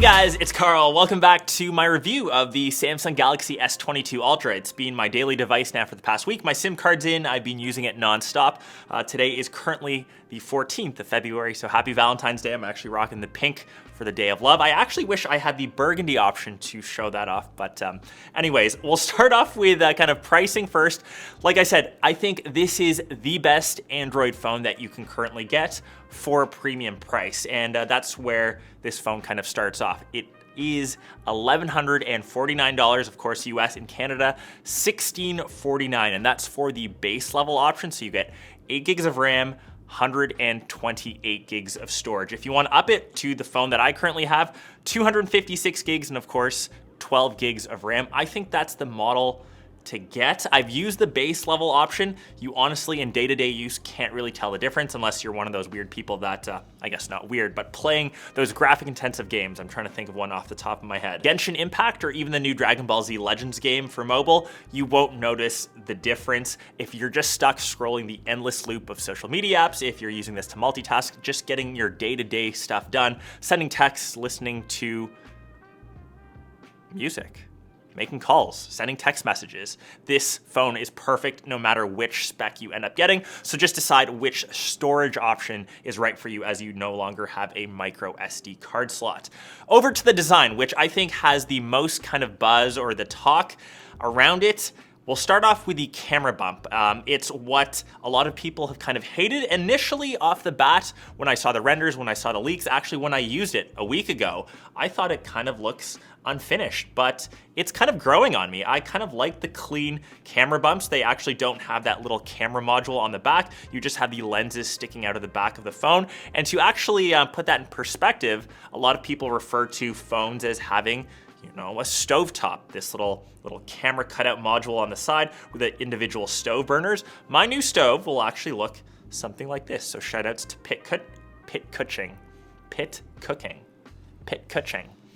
Hey guys, it's Carl. Welcome back to my review of the Samsung Galaxy S22 Ultra. It's been my daily device now for the past week. My SIM card's in, I've been using it nonstop. Today is currently the 14th of February, so happy Valentine's Day. I'm actually rocking the pink for the Day of Love. I actually wish I had the burgundy option to show that off, but anyways, we'll start off with kind of pricing first. Like I said, I think this is the best Android phone that you can currently get for a premium price, and that's where this phone kind of starts off. It is $1,149, of course, US and Canada, $1,649, and that's for the base level option. So you get 8 gigs of RAM, 128 gigs of storage. If you want to up it to the phone that I currently have, 256 gigs and of course 12 gigs of RAM. I think that's the model to get. I've used the base level option. You honestly, in day-to-day use, can't really tell the difference unless you're one of those weird people that, I guess not weird, but playing those graphic intensive games. I'm trying to think of one off the top of my head. Genshin Impact or even the new Dragon Ball Z Legends game for mobile, you won't notice the difference. If you're just stuck scrolling the endless loop of social media apps, if you're using this to multitask, just getting your day-to-day stuff done, sending texts, listening to music, making calls, sending text messages. This phone is perfect no matter which spec you end up getting. So just decide which storage option is right for you as you no longer have a micro SD card slot. Over to the design, which I think has the most kind of buzz or the talk around it. We'll start off with the camera bump. It's what a lot of people have kind of hated initially off the bat when I saw the renders, when I saw the leaks. Actually, when I used it a week ago, I thought it kind of looks unfinished, but it's kind of growing on me. I kind of like the clean camera bumps. They actually don't have that little camera module on the back. You just have the lenses sticking out of the back of the phone. And to actually put that in perspective, a lot of people refer to phones as having, you know, a stovetop, this little camera cutout module on the side with the individual stove burners. My new stove will actually look something like this. So shout outs to 𝗵𝘁𝘀𝗃.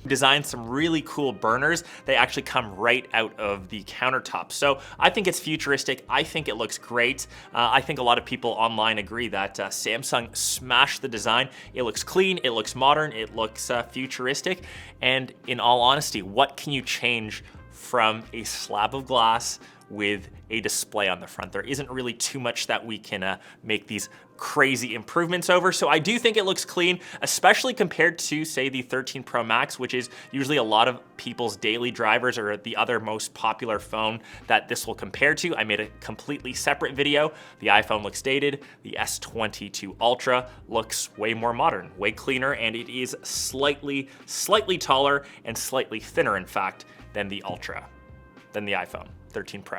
Designed some really cool burners. They actually come right out of the countertop. So I think it's futuristic. I think it looks great. I think a lot of people online agree that Samsung smashed the design. It looks clean, it looks modern, it looks futuristic. And in all honesty, what can you change from a slab of glass with a display on the front? There isn't really too much that we can make these crazy improvements over. So I do think it looks clean, especially compared to, say, the 13 Pro Max, which is usually a lot of people's daily drivers or the other most popular phone that this will compare to. I made a completely separate video. The iPhone looks dated. The S22 Ultra looks way more modern, way cleaner, and it is slightly taller and slightly thinner, in fact, than the Ultra, than the iPhone 13 Pro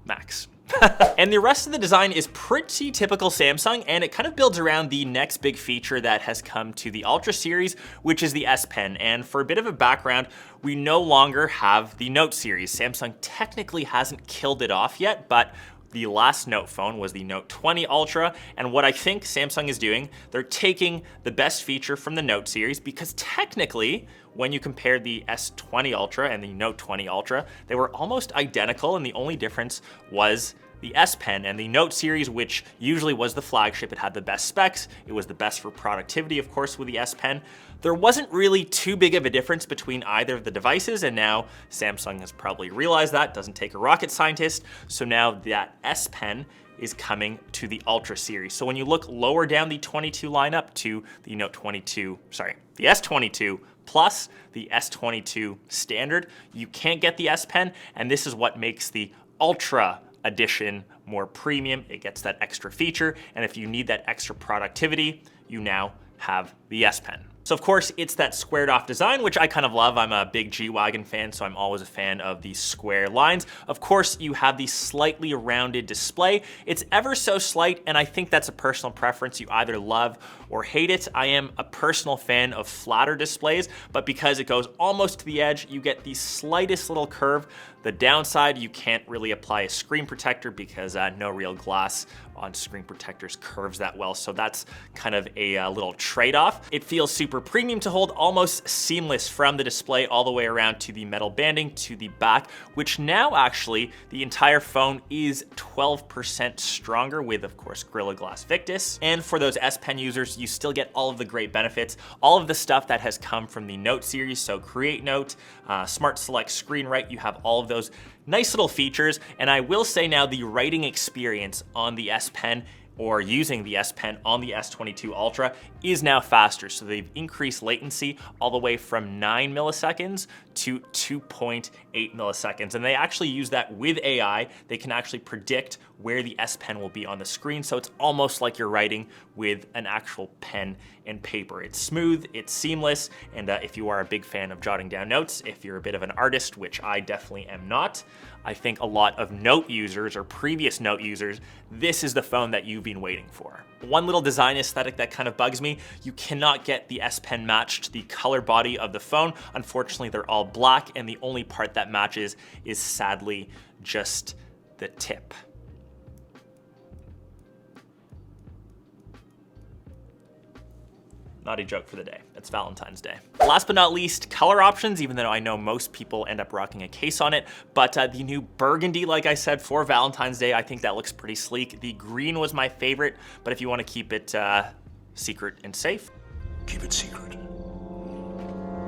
Max. And the rest of the design is pretty typical Samsung, and it kind of builds around the next big feature that has come to the Ultra series, which is the S Pen. And for a bit of a background, we no longer have the Note series. Samsung technically hasn't killed it off yet, but the last Note phone was the Note 20 Ultra, and what I think Samsung is doing, they're taking the best feature from the Note series, because technically, when you compare the S20 Ultra and the Note 20 Ultra, they were almost identical, and the only difference was the S Pen. And the Note series, which usually was the flagship, it had the best specs, it was the best for productivity, of course, with the S Pen. There wasn't really too big of a difference between either of the devices, and now Samsung has probably realized that. Doesn't take a rocket scientist. So now that S Pen is coming to the Ultra series. So when you look lower down the 22 lineup to the the S22 plus the S22 standard, you can't get the S Pen, and this is what makes the Ultra edition more premium. It gets that extra feature, and if you need that extra productivity, you now have the S Pen. So of course, it's that squared off design, which I kind of love. I'm a big G-Wagon fan, so I'm always a fan of these square lines. Of course, you have the slightly rounded display. It's ever so slight, and I think that's a personal preference. You either love or hate it. I am a personal fan of flatter displays, but because it goes almost to the edge, you get the slightest little curve. The downside, you can't really apply a screen protector because no real glass on screen protectors curves that well, so that's kind of a little trade-off. It feels super super premium to hold, almost seamless from the display all the way around to the metal banding to the back, which now actually the entire phone is 12% stronger with, of course, Gorilla Glass Victus. And for those S Pen users, you still get all of the great benefits, all of the stuff that has come from the Note series. So Create Note, Smart Select Screen Write, you have all of those nice little features. And I will say now the writing experience on the S Pen or using the S Pen on the S22 Ultra is now faster. So they've increased latency all the way from 9 milliseconds to 2.8 milliseconds. And they actually use that with AI. They can actually predict where the S Pen will be on the screen. So it's almost like you're writing with an actual pen and paper. It's smooth, it's seamless. And if you are a big fan of jotting down notes, if you're a bit of an artist, which I definitely am not, I think a lot of Note users or previous Note users, this is the phone that you've been waiting for. One little design aesthetic that kind of bugs me, you cannot get the S Pen matched to the color body of the phone. Unfortunately, they're all black, and the only part that matches is sadly just the tip. Naughty joke for the day. It's Valentine's Day. Last but not least, color options, even though I know most people end up rocking a case on it, but the new burgundy, like I said, for Valentine's Day, I think that looks pretty sleek. The green was my favorite, but if you want to keep it secret and safe, keep it secret.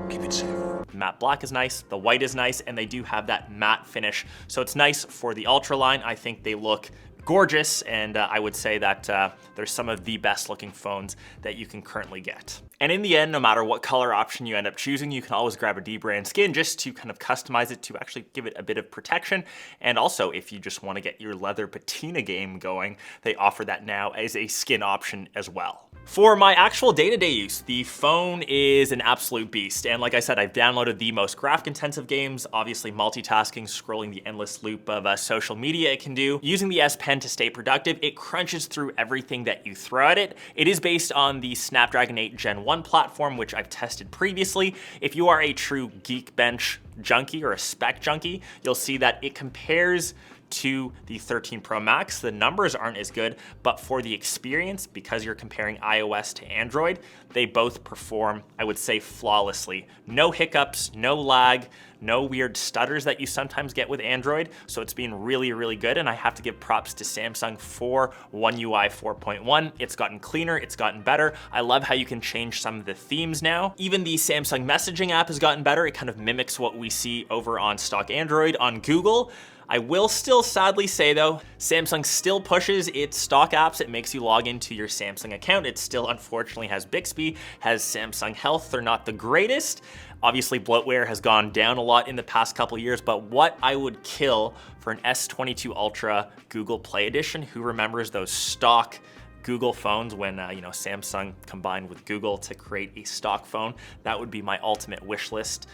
Keep it safe. Matte black is nice, the white is nice, and they do have that matte finish. So it's nice for the Ultra line. I think they look gorgeous, and I would say that they're some of the best looking phones that you can currently get. And in the end, no matter what color option you end up choosing, you can always grab a dbrand skin just to kind of customize it to actually give it a bit of protection. And also, if you just want to get your leather patina game going, they offer that now as a skin option as well. For my actual day-to-day use, the phone is an absolute beast. And like I said, I've downloaded the most graphic-intensive games, obviously multitasking, scrolling the endless loop of social media it can do. Using the S Pen to stay productive, it crunches through everything that you throw at it. It is based on the Snapdragon 8 Gen 1 platform, which I've tested previously. If you are a true Geekbench junkie or a spec junkie, you'll see that it compares to the 13 Pro Max. The numbers aren't as good, but for the experience, because you're comparing iOS to Android, they both perform, I would say, flawlessly. No hiccups, no lag, no weird stutters that you sometimes get with Android. So it's been really, really good. And I have to give props to Samsung for One UI 4.1. It's gotten cleaner, it's gotten better. I love how you can change some of the themes now. Even the Samsung messaging app has gotten better. It kind of mimics what we see over on stock Android on Google. I will still sadly say though, Samsung still pushes its stock apps. It makes you log into your Samsung account. It still unfortunately has Bixby, has Samsung Health. They're not the greatest. Obviously bloatware has gone down a lot in the past couple years, but what I would kill for an S22 Ultra Google Play Edition, who remembers those stock Google phones when Samsung combined with Google to create a stock phone? That would be my ultimate wish list.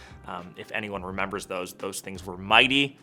If anyone remembers those things were mighty.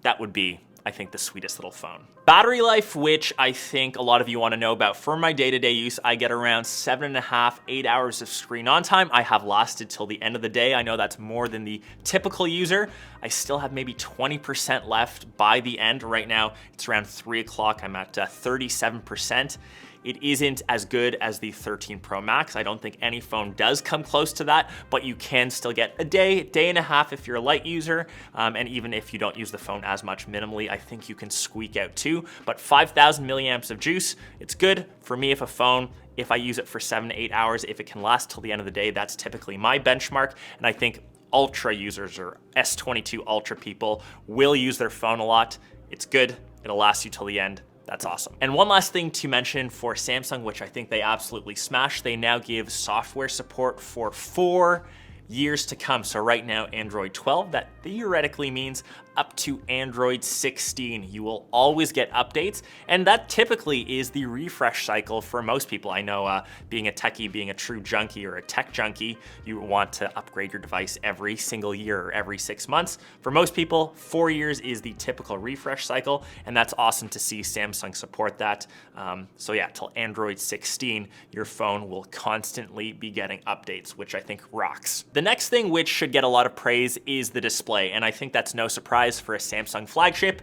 That would be, I think, the sweetest little phone. Battery life, which I think a lot of you want to know about. For my day-to-day use, I get around 7.5, 8 hours of screen on time. I have lasted till the end of the day. I know that's more than the typical user. I still have maybe 20% left by the end. Right now, it's around 3 o'clock. I'm at 37%. It isn't as good as the 13 Pro Max. I don't think any phone does come close to that, but you can still get a day and a half if you're a light user. And even if you don't use the phone as much minimally, I think you can squeak out too. But 5,000 milliamps of juice, it's good for me if I use it for 7 to 8 hours, if it can last till the end of the day, that's typically my benchmark. And I think Ultra users or S22 Ultra people will use their phone a lot. It's good, it'll last you till the end. That's awesome. And one last thing to mention for Samsung, which I think they absolutely smashed, they now give software support for 4 years to come. So right now, Android 12, that theoretically means up to Android 16. You will always get updates, and that typically is the refresh cycle for most people. I know being a techie, being a true junkie or a tech junkie, you want to upgrade your device every single year or every 6 months. For most people, 4 years is the typical refresh cycle, and that's awesome to see Samsung support that. So yeah, till Android 16, your phone will constantly be getting updates, which I think rocks. The next thing, which should get a lot of praise, is the display, and I think that's no surprise for a Samsung flagship.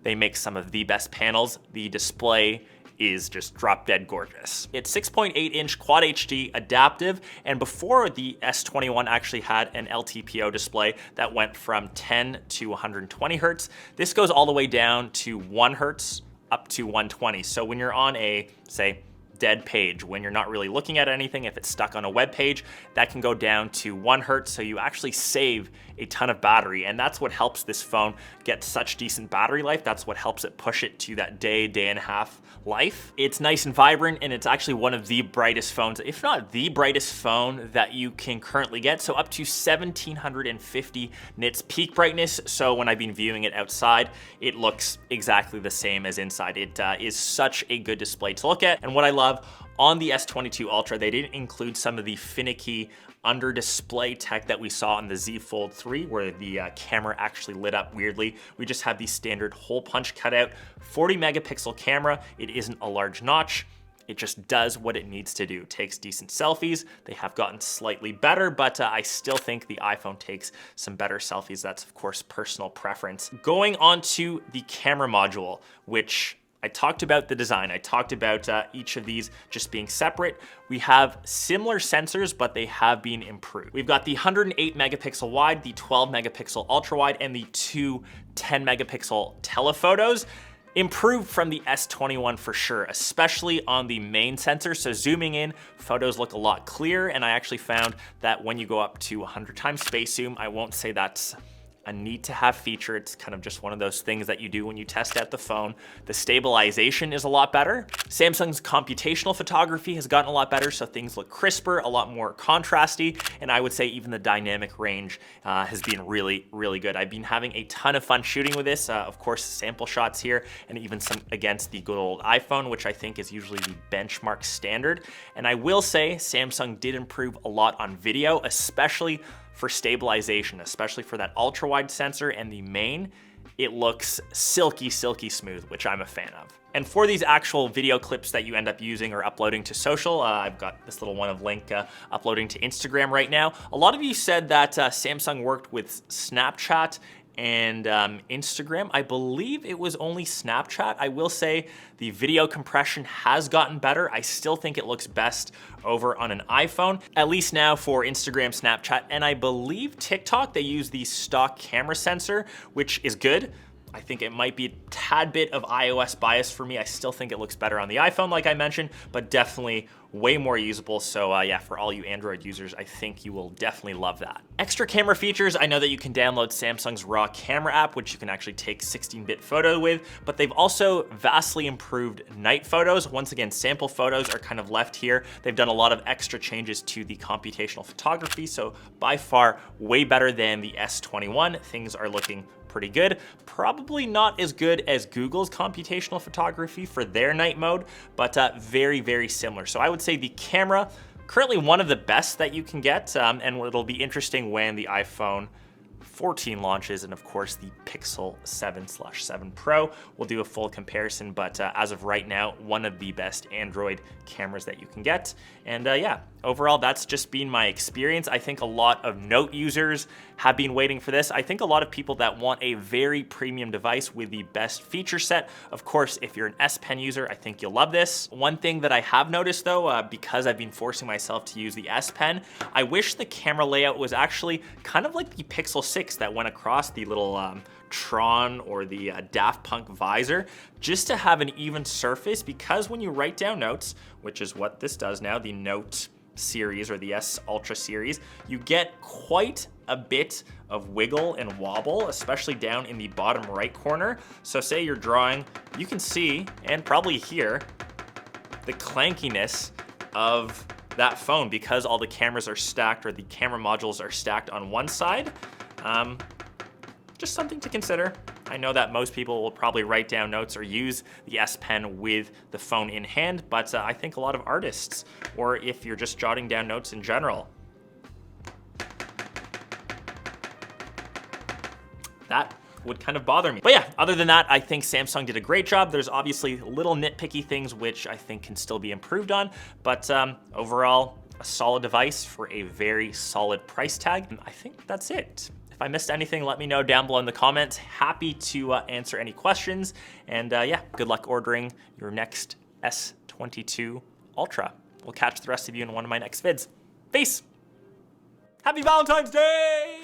They make some of the best panels. The display is just drop dead gorgeous. It's 6.8-inch Quad HD adaptive, and before the S21 actually had an LTPO display that went from 10 to 120 Hz. This goes all the way down to 1 Hz up to 120. So when you're on a, say, dead page, when you're not really looking at anything, if it's stuck on a web page, that can go down to 1 Hz, so you actually save a ton of battery, and that's what helps this phone get such decent battery life. That's what helps it push it to that day and a half life. It's nice and vibrant, and it's actually one of the brightest phones, if not the brightest phone that you can currently get. So up to 1750 nits peak brightness. So when I've been viewing it outside, it looks exactly the same as inside. It is such a good display to look at. And what I love on the S22 Ultra, they didn't include some of the finicky under display tech that we saw on the Z Fold 3, where the camera actually lit up weirdly. We just have the standard hole punch cutout, 40 megapixel camera. It isn't a large notch. It just does what it needs to do. Takes decent selfies. They have gotten slightly better, but I still think the iPhone takes some better selfies. That's of course personal preference. Going on to the camera module, which I talked about the design. I talked about each of these just being separate. We have similar sensors, but they have been improved. We've got the 108 megapixel wide, the 12 megapixel ultra wide, and the two 10 megapixel telephotos. Improved from the S21 for sure, especially on the main sensor. So zooming in, photos look a lot clearer, and I actually found that when you go up to 100 times space zoom, I won't say that's a need to have feature. It's kind of just one of those things that you do when you test out the phone. The stabilization is a lot better. Samsung's computational photography has gotten a lot better, so things look crisper, a lot more contrasty, and I would say even the dynamic range has been really, really good. I've been having a ton of fun shooting with this. Of course, sample shots here, and even some against the good old iPhone, which I think is usually the benchmark standard. And I will say Samsung did improve a lot on video, especially for stabilization, especially for that ultra wide sensor and the main. It looks silky smooth, which I'm a fan of. And for these actual video clips that you end up using or uploading to social, I've got this little one of Link uploading to Instagram right now. A lot of you said that Samsung worked with Snapchat and Instagram. I believe it was only Snapchat. I will say the video compression has gotten better. I still think it looks best over on an iPhone, at least now for Instagram, Snapchat, and I believe TikTok, they use the stock camera sensor, which is good. I think it might be a tad bit of iOS bias for me. I still think it looks better on the iPhone, like I mentioned, but definitely way more usable. So yeah, for all you Android users, I think you will definitely love that. Extra camera features, I know that you can download Samsung's RAW camera app, which you can actually take 16-bit photo with, but they've also vastly improved night photos. Once again, sample photos are kind of left here. They've done a lot of extra changes to the computational photography, so by far way better than the S21. Things are looking pretty good. Probably not as good as Google's computational photography for their night mode, but very, very similar. So I would say the camera, currently one of the best that you can get, and it'll be interesting when the iPhone 14 launches, and of course the Pixel 7/7 Pro. We'll do a full comparison, but as of right now, one of the best Android cameras that you can get. And yeah, overall, that's just been my experience. I think a lot of Note users have been waiting for this. I think a lot of people that want a very premium device with the best feature set. Of course, if you're an S Pen user, I think you'll love this. One thing that I have noticed though, because I've been forcing myself to use the S Pen, I wish the camera layout was actually kind of like the Pixel 6 that went across the little Tron or the Daft Punk visor, just to have an even surface, because when you write down notes, which is what this does now, the Note series or the S Ultra series, you get quite a bit of wiggle and wobble, especially down in the bottom right corner. So say you're drawing, you can see and probably hear the clankiness of that phone because all the cameras are stacked, or the camera modules are stacked on one side. Just something to consider. I know that most people will probably write down notes or use the S Pen with the phone in hand, but I think a lot of artists, or if you're just jotting down notes in general, that would kind of bother me. But yeah, other than that, I think Samsung did a great job. There's obviously little nitpicky things which I think can still be improved on, but overall, a solid device for a very solid price tag. And I think that's it. If I missed anything, let me know down below in the comments. Happy to answer any questions. And yeah, good luck ordering your next S22 Ultra. We'll catch the rest of you in one of my next vids. Peace! Happy Valentine's Day!